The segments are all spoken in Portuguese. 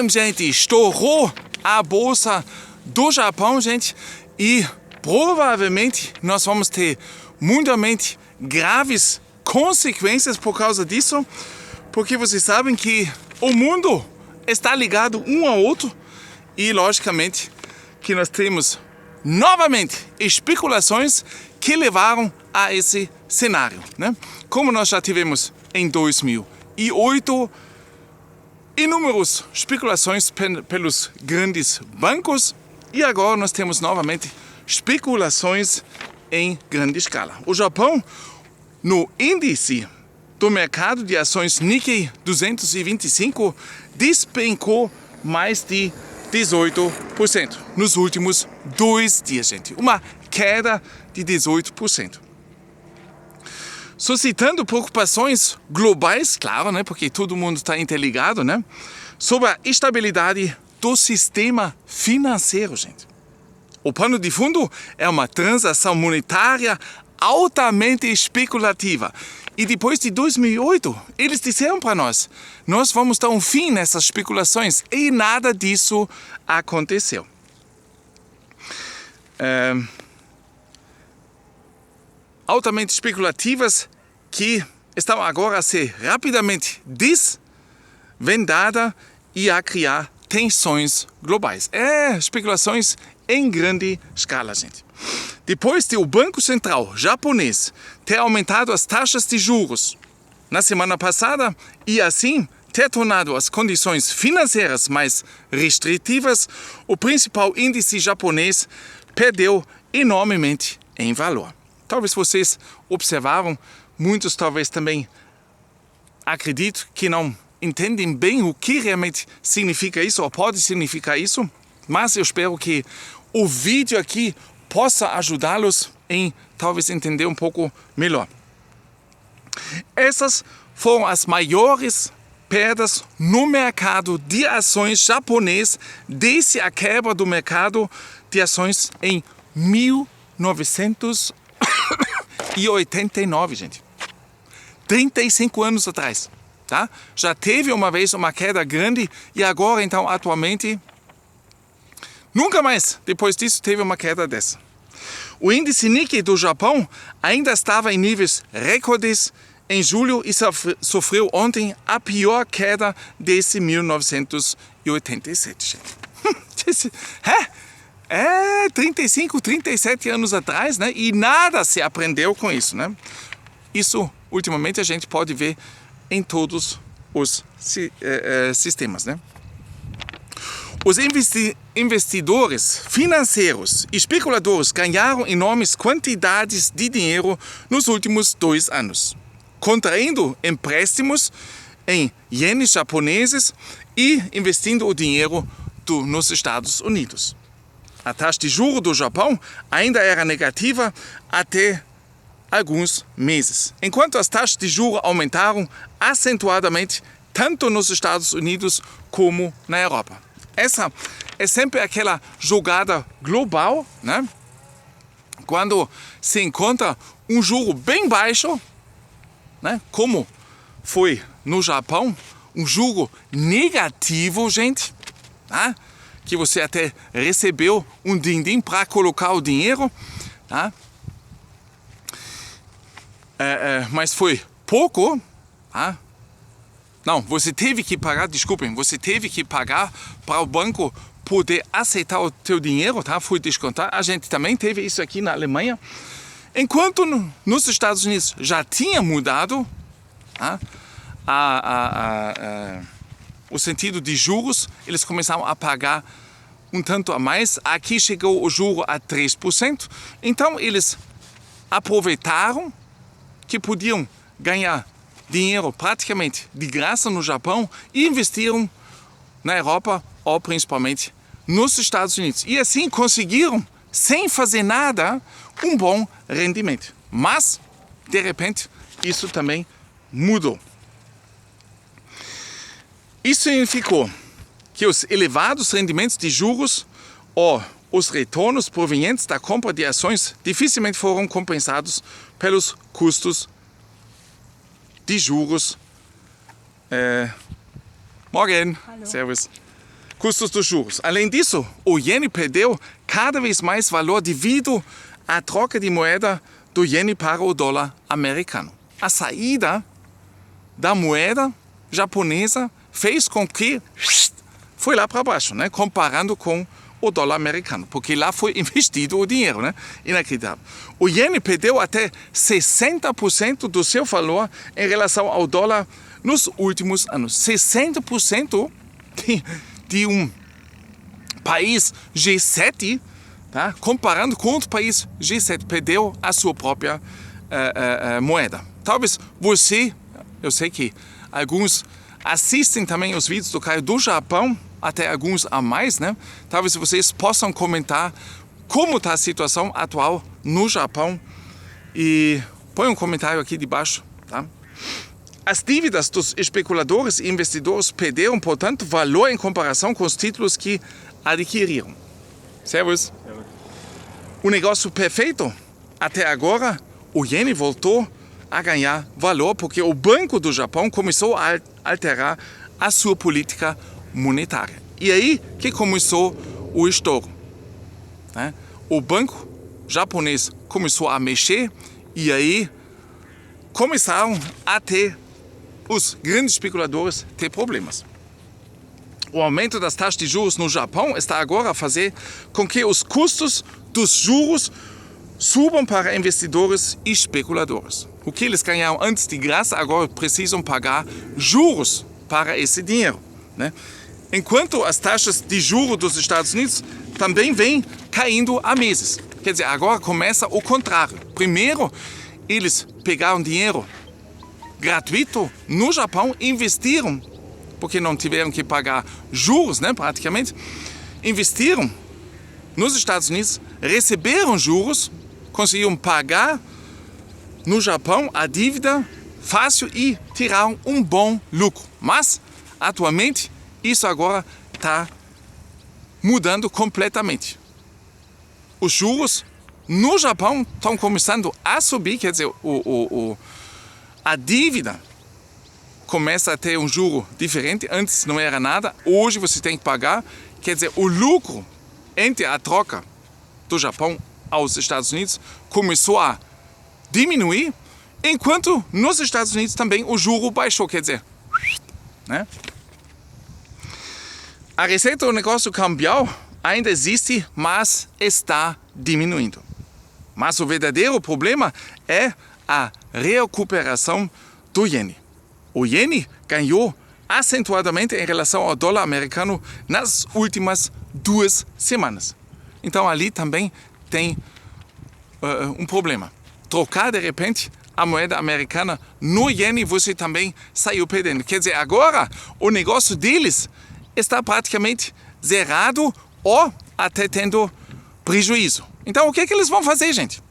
gente, estourou a bolsa do Japão, gente, e provavelmente nós vamos ter mundialmente graves consequências por causa disso, porque vocês sabem que o mundo está ligado um ao outro e, logicamente, que nós temos novamente especulações que levaram a esse cenário, né? Como nós já tivemos em 2008, inúmeras especulações pelos grandes bancos e agora nós temos novamente especulações em grande escala. O Japão, no índice do mercado de ações Nikkei 225, despencou mais de 18% nos últimos 2 dias, gente. Uma queda de 18%. Suscitando preocupações globais, claro, né, porque todo mundo está interligado, né, sobre a estabilidade do sistema financeiro, gente. O pano de fundo é uma transação monetária altamente especulativa. E depois de 2008, eles disseram para nós vamos dar um fim nessas especulações e nada disso aconteceu. Altamente especulativas que estão agora a ser rapidamente desvendadas e a criar tensões globais. Especulações em grande escala, gente. Depois de o Banco Central japonês ter aumentado as taxas de juros na semana passada e assim ter tornado as condições financeiras mais restritivas, o principal índice japonês perdeu enormemente em valor. Talvez vocês observaram, muitos talvez também acreditam que não entendem bem o que realmente significa isso ou pode significar isso, mas eu espero que o vídeo aqui possa ajudá-los em talvez entender um pouco melhor. Essas foram as maiores perdas no mercado de ações japonês desde a quebra do mercado de ações em 1989, gente. 35 anos atrás, tá? Já teve uma vez uma queda grande e agora, então, atualmente, nunca mais, depois disso, teve uma queda dessa. O índice Nikkei do Japão ainda estava em níveis recordes em julho e sofreu ontem a pior queda desde 1987. 35, 37 anos atrás, né? E nada se aprendeu com isso, né? Isso, ultimamente, a gente pode ver em todos os sistemas, né? Os investidores financeiros e especuladores ganharam enormes quantidades de dinheiro nos últimos 2 anos, contraindo empréstimos em ienes japoneses e investindo o dinheiro nos Estados Unidos. A taxa de juros do Japão ainda era negativa até alguns meses, enquanto as taxas de juros aumentaram acentuadamente tanto nos Estados Unidos como na Europa. Essa é sempre aquela jogada global, né? Quando se encontra um juro bem baixo, né? Como foi no Japão, um juro negativo, gente, tá? Que você até recebeu um din-din para colocar o dinheiro, tá? Mas foi pouco, tá? Não, você teve que pagar para o banco poder aceitar o teu dinheiro, tá? Foi descontar. A gente também teve isso aqui na Alemanha. Enquanto nos Estados Unidos já tinha mudado, tá? O sentido de juros, eles começaram a pagar um tanto a mais. Aqui chegou o juro a 3%. Então, eles aproveitaram que podiam ganhar dinheiro praticamente de graça no Japão e investiram na Europa ou principalmente nos Estados Unidos. E assim conseguiram, sem fazer nada, um bom rendimento. Mas, de repente, isso também mudou. Isso significou que os elevados rendimentos de juros ou os retornos provenientes da compra de ações dificilmente foram compensados pelos custos de juros. Morgen. Hallo. Servus. custos dos juros. Além disso, o iene perdeu cada vez mais valor devido à troca de moeda do iene para o dólar americano. A saída da moeda japonesa fez com que foi lá para baixo, né? Comparando com o dólar americano, porque lá foi investido o dinheiro, né? Inacreditável. O iene perdeu até 60% do seu valor em relação ao dólar nos últimos anos. 60% de um país G7, tá? Comparando com outro país G7, perdeu a sua própria moeda. Talvez você, eu sei que alguns assistem também os vídeos do Caio do Japão, até alguns a mais, né? Talvez vocês possam comentar como está a situação atual no Japão e põe um comentário aqui debaixo, tá? As dívidas dos especuladores e investidores perderam, portanto, valor em comparação com os títulos que adquiriram. Servus. O negócio perfeito? Até agora, o iene voltou a ganhar valor porque o Banco do Japão começou a alterar a sua política monetária. E aí que começou o estouro, né? O banco japonês começou a mexer e aí começaram a ter os grandes especuladores ter problemas. O aumento das taxas de juros no Japão está agora a fazer com que os custos dos juros subam para investidores e especuladores. O que eles ganharam antes de graça, agora precisam pagar juros para esse dinheiro, né? Enquanto as taxas de juros dos Estados Unidos também vêm caindo há meses. Quer dizer, agora começa o contrário. Primeiro, eles pegaram dinheiro gratuito no Japão, investiram, porque não tiveram que pagar juros, né, praticamente, investiram nos Estados Unidos, receberam juros, conseguiram pagar no Japão a dívida fácil e tiraram um bom lucro. Mas, atualmente, isso agora está mudando completamente. Os juros no Japão estão começando a subir, quer dizer, a dívida começa a ter um juro diferente. Antes não era nada, hoje você tem que pagar. Quer dizer, o lucro entre a troca do Japão aos Estados Unidos começou a diminuir, enquanto nos Estados Unidos também o juro baixou, quer dizer, né? A receita do negócio cambial ainda existe, mas está diminuindo. Mas o verdadeiro problema é a recuperação do iene. O iene ganhou acentuadamente em relação ao dólar americano nas últimas 2 semanas. Então ali também tem um problema. Trocar de repente a moeda americana no iene, você também saiu perdendo. Quer dizer, agora o negócio deles está praticamente zerado ou até tendo prejuízo. Então o que é que eles vão fazer, gente?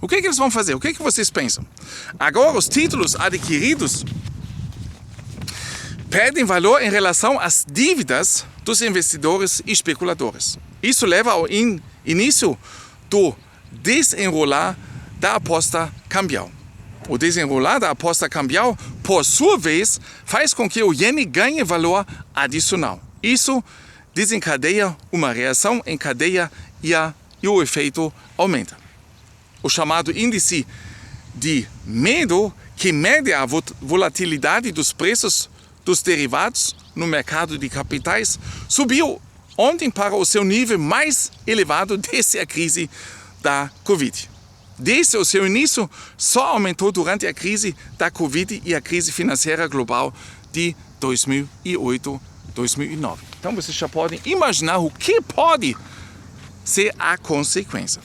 O que é que eles vão fazer? O que é que vocês pensam? Agora os títulos adquiridos perdem valor em relação às dívidas dos investidores e especuladores. Isso leva ao início do desenrolar da aposta cambial. O desenrolar da aposta cambial, por sua vez, faz com que o iene ganhe valor adicional. Isso desencadeia uma reação em cadeia e o efeito aumenta. O chamado índice de medo, que mede a volatilidade dos preços dos derivados no mercado de capitais, subiu ontem para o seu nível mais elevado desde a crise da Covid. Desde o seu início, só aumentou durante a crise da Covid e a crise financeira global de 2008, 2009. Então vocês já podem imaginar o que pode ser a consequência.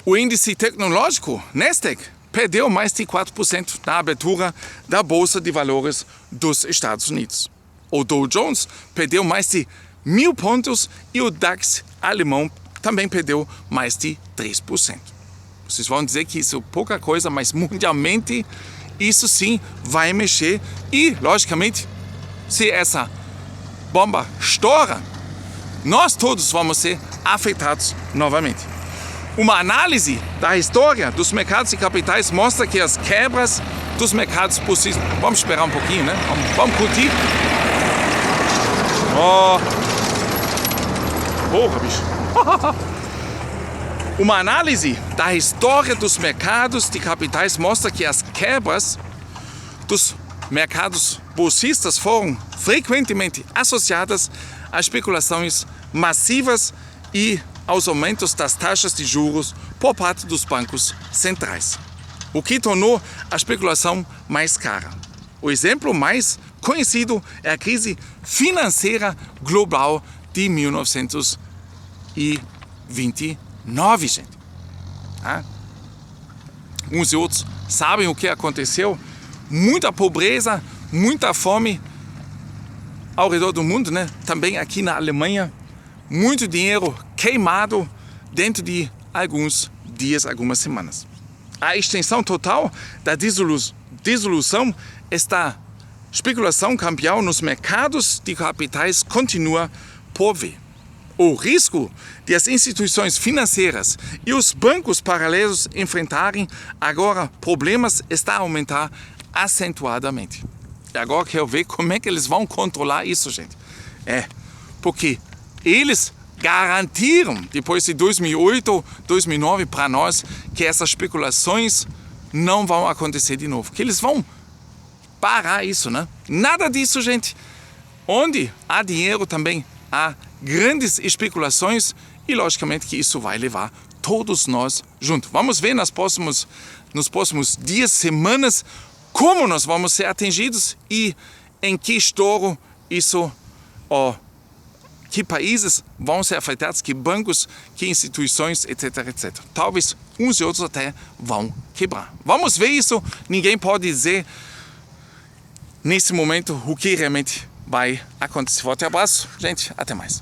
O índice tecnológico Nasdaq perdeu mais de 4% na abertura da Bolsa de Valores dos Estados Unidos. O Dow Jones perdeu mais de 1.000 pontos e o DAX alemão também perdeu mais de 3%. Vocês vão dizer que isso é pouca coisa, mas mundialmente isso sim vai mexer e, logicamente, se essa bomba estoura, nós todos vamos ser afetados novamente. Uma análise da história dos mercados de capitais mostra que as quebras dos mercados possíveis... Vamos esperar um pouquinho, né? Vamos curtir. Porra, bicho. Uma análise da história dos mercados de capitais mostra que as quebras dos mercados bolsistas foram frequentemente associadas a especulações massivas e aos aumentos das taxas de juros por parte dos bancos centrais, o que tornou a especulação mais cara. O exemplo mais conhecido é a crise financeira global de 1929, gente. Uns e outros sabem o que aconteceu. Muita pobreza, muita fome ao redor do mundo, né? Também aqui na Alemanha. Muito dinheiro queimado dentro de alguns dias, algumas semanas. A extensão total da dissolução esta especulação cambial nos mercados de capitais continua por vir. O risco de as instituições financeiras e os bancos paralelos enfrentarem agora problemas está a aumentar acentuadamente. E agora quero ver como é que eles vão controlar isso, gente. Porque eles garantiram, depois de 2008, 2009 para nós, que essas especulações não vão acontecer de novo. Que eles vão parar isso, né? Nada disso, gente. Onde há dinheiro também há grandes especulações e, logicamente, que isso vai levar todos nós juntos. Vamos ver nos próximos dias, semanas, como nós vamos ser atingidos e em que estouro isso, que países vão ser afetados, que bancos, que instituições, etc, etc. Talvez uns e outros até vão quebrar. Vamos ver isso. Ninguém pode dizer nesse momento o que realmente vai acontecer. Forte abraço, gente. Até mais.